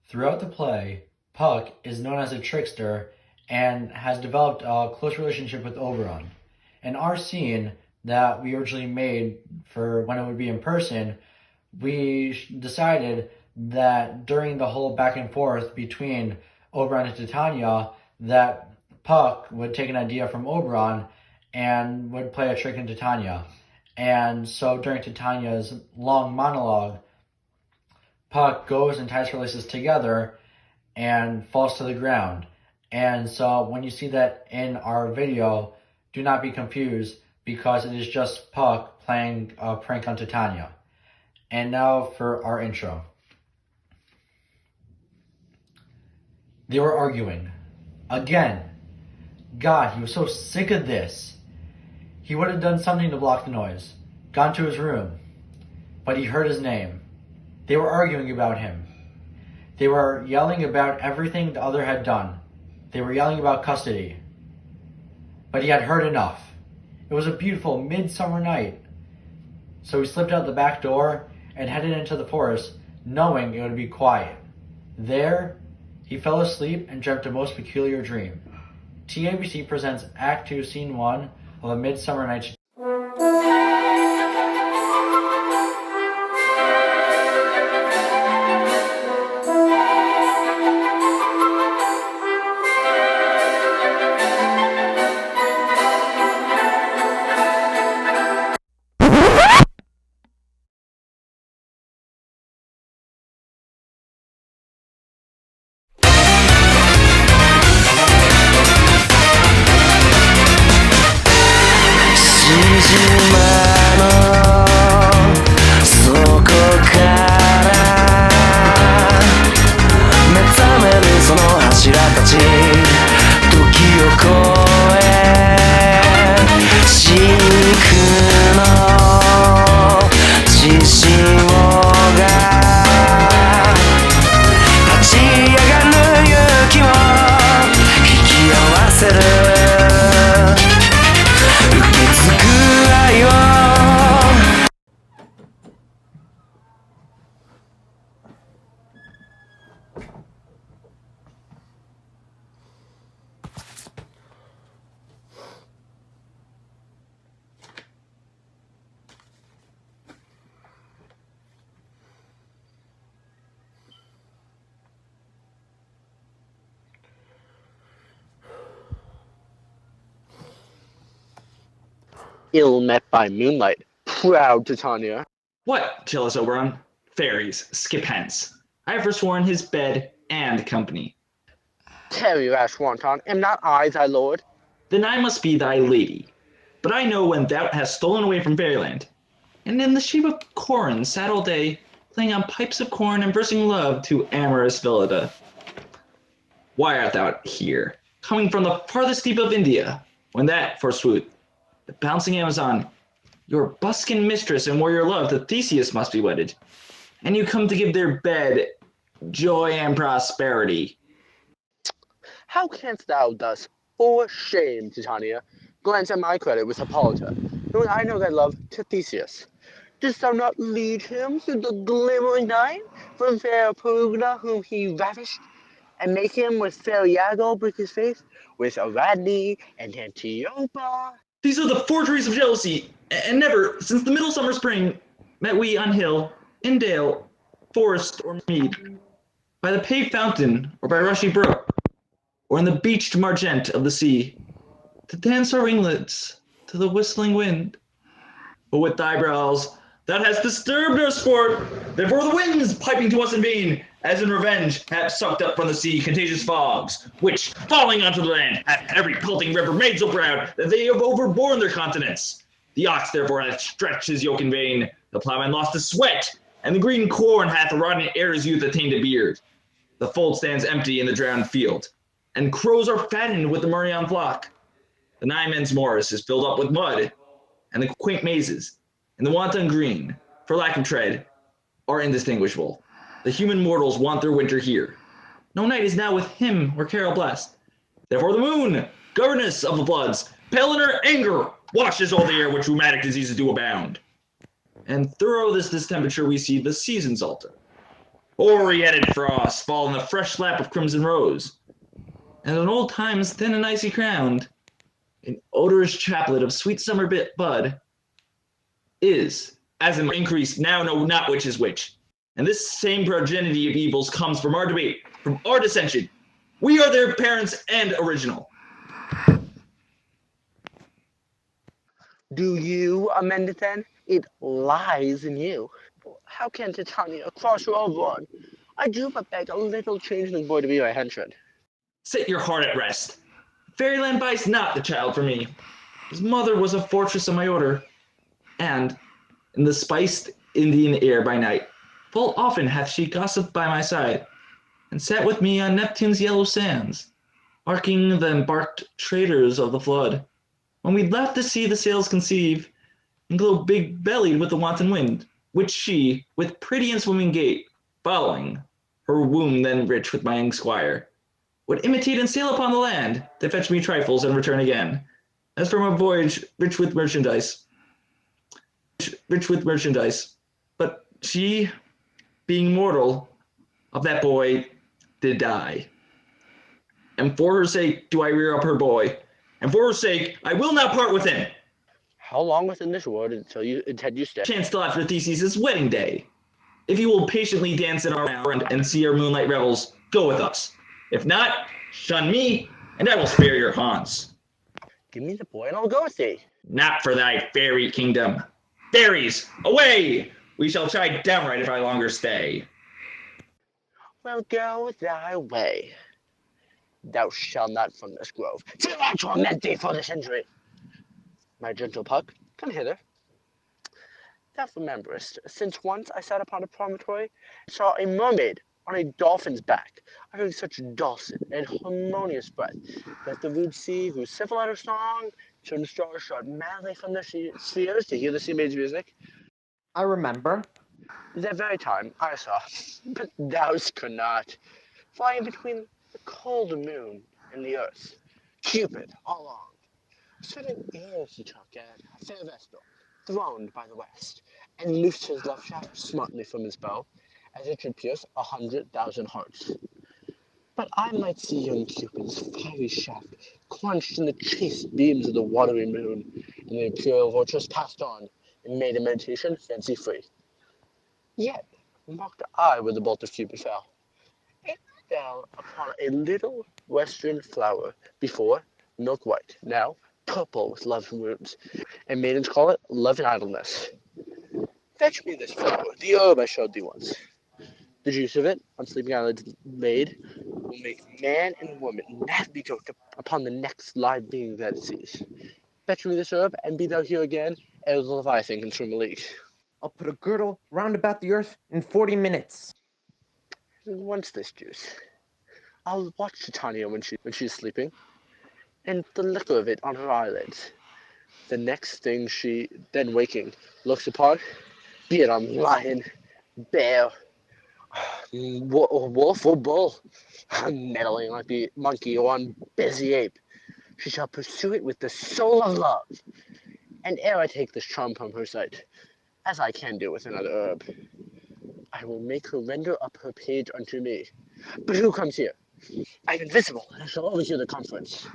Throughout the play, Puck is known as a trickster and has developed a close relationship with Oberon. In our scene that we originally made for when it would be in person, we decided that during the whole back and forth between Oberon and Titania, that Puck would take an idea from Oberon and would play a trick in Titania. And so during Titania's long monologue, Puck goes and ties her laces together and falls to the ground. And so when you see that in our video, do not be confused because it is just Puck playing a prank on Titania. And now for our intro. They were arguing. Again. God, he was so sick of this. He would have done something to block the noise. Gone to his room. But he heard his name. They were arguing about him. They were yelling about everything the other had done. They were yelling about custody. But he had heard enough. It was a beautiful midsummer night. So he slipped out the back door and headed into the forest, knowing it would be quiet. There, he fell asleep and dreamt a most peculiar dream. TABC presents Act 2, Scene 1 of A Midsummer Night's Ill met by moonlight, proud Titania. What, jealous Oberon? Fairies, skip hence. I have forsworn his bed and company. Tarry, rash wanton, am not I thy lord? Then I must be thy lady. But I know when thou hast stolen away from fairyland, and in the shape of Corin sat all day, playing on pipes of corn and versing love to amorous Phillida. Why art thou here, coming from the farthest deep of India, when that, forsooth, the bouncing Amazon, your buskin mistress and warrior love to Theseus must be wedded, and you come to give their bed joy and prosperity. How canst thou thus, for shame, Titania, glance at my credit with Hippolyta, when I know thy love to Theseus? Didst thou not lead him through the glimmering night from fair Perugna whom he ravished, and make him with fair Iago break his faith with Ariadne and Antiopa? These are the forgeries of jealousy, and never, since the middle summer spring, met we on hill, in dale, forest, or mead, by the paved fountain, or by rushy brook, or in the beached margent of the sea, to dance our ringlets to the whistling wind. But with thy brows thou hast disturbed our sport, therefore the winds, piping to us in vain, as in revenge, have sucked up from the sea contagious fogs, which, falling onto the land, have every pelting river made so proud that they have overborne their continents. The ox therefore hath stretched his yoke in vain, the plowman lost his sweat, and the green corn hath rotted ere his youth attained a beard. The fold stands empty in the drowned field, and crows are fattened with the murrion flock. The nine men's morris is filled up with mud, and the quaint mazes, and the wanton green, for lack of tread, are indistinguishable. The human mortals want their winter here. No night is now with him or Carol blessed. Therefore the moon, governess of the floods, pale in her anger, washes all the air which rheumatic diseases do abound. And through this distemperature we see the seasons alter. Hoary-headed frosts fall in the fresh lap of crimson rose, and in old times thin and icy crowned, an odorous chaplet of sweet summer bud is, as in increase, now know not which is which. And this same progeny of evils comes from our debate, from our dissension. We are their parents and original. Do you amend it then? It lies in you. How can Titania cross your Oberon? I do but beg a little changeling boy to be my henchman. Set your heart at rest. Fairyland buys not the child for me. His mother was a fortress of my order, and in the spiced Indian air by night, full often hath she gossiped by my side, and sat with me on Neptune's yellow sands, marking the embarked traders of the flood, when we left to see the sails conceive, and glow big-bellied with the wanton wind, which she, with pretty and swimming gait, following, her womb then rich with my young squire, would imitate and sail upon the land, to fetch me trifles and return again, as from a voyage rich with merchandise. But she, being mortal, of that boy did die. And for her sake do I rear up her boy, and for her sake I will not part with him. How long within this world until you intend you stay? Chance till after Theseus' wedding day. If you will patiently dance in our round and see our moonlight revels, go with us. If not, shun me, and I will spare your haunts. Give me the boy and I'll go with thee. Not for thy fairy kingdom. Fairies, away! We shall try downright if I longer stay. Well, go thy way. Thou shalt not from this grove, till I torment thee for this injury. My gentle Puck, come hither. Thou rememberest, since once I sat upon a promontory, and saw a mermaid on a dolphin's back, uttering such dulcet and harmonious breath, that the rude sea grew civil at her song, till the stars shot madly from their spheres to hear the sea maid's music. I remember. That very time I saw, but thou could not, flying between the cold moon and the earth, Cupid all along. Certain airs he took at a fair vestal, throned by the west, and loosed his left shaft smartly from his bow, as it should pierce 100,000 hearts. But I might see young Cupid's fiery shaft quenched in the chaste beams of the watery moon, and the imperial vortress passed on, and made a meditation fancy-free. Yet marked I where the bolt of Cupid fell. It fell upon a little western flower, before milk white, now purple with love wounds, and maidens call it love and idleness. Fetch me this flower, the herb I showed thee once. The juice of it, on sleeping eyelids laid, will make man and woman madly dote upon the next live being that it sees. Fetch me this herb, and be thou here again, ere the Leviathan can swim a league. I'll put a girdle round about the earth in 40 minutes. And once this juice, I'll watch Titania when she's sleeping, and the liquor of it on her eyelids. The next thing she, then waking, looks upon, be it on lion, bear, wolf or bull, meddling like the monkey or on busy ape, she shall pursue it with the soul of love. And ere I take this charm from her sight, as I can do with another herb, I will make her render up her page unto me. But who comes here? I am invisible, and I shall overhear the conference.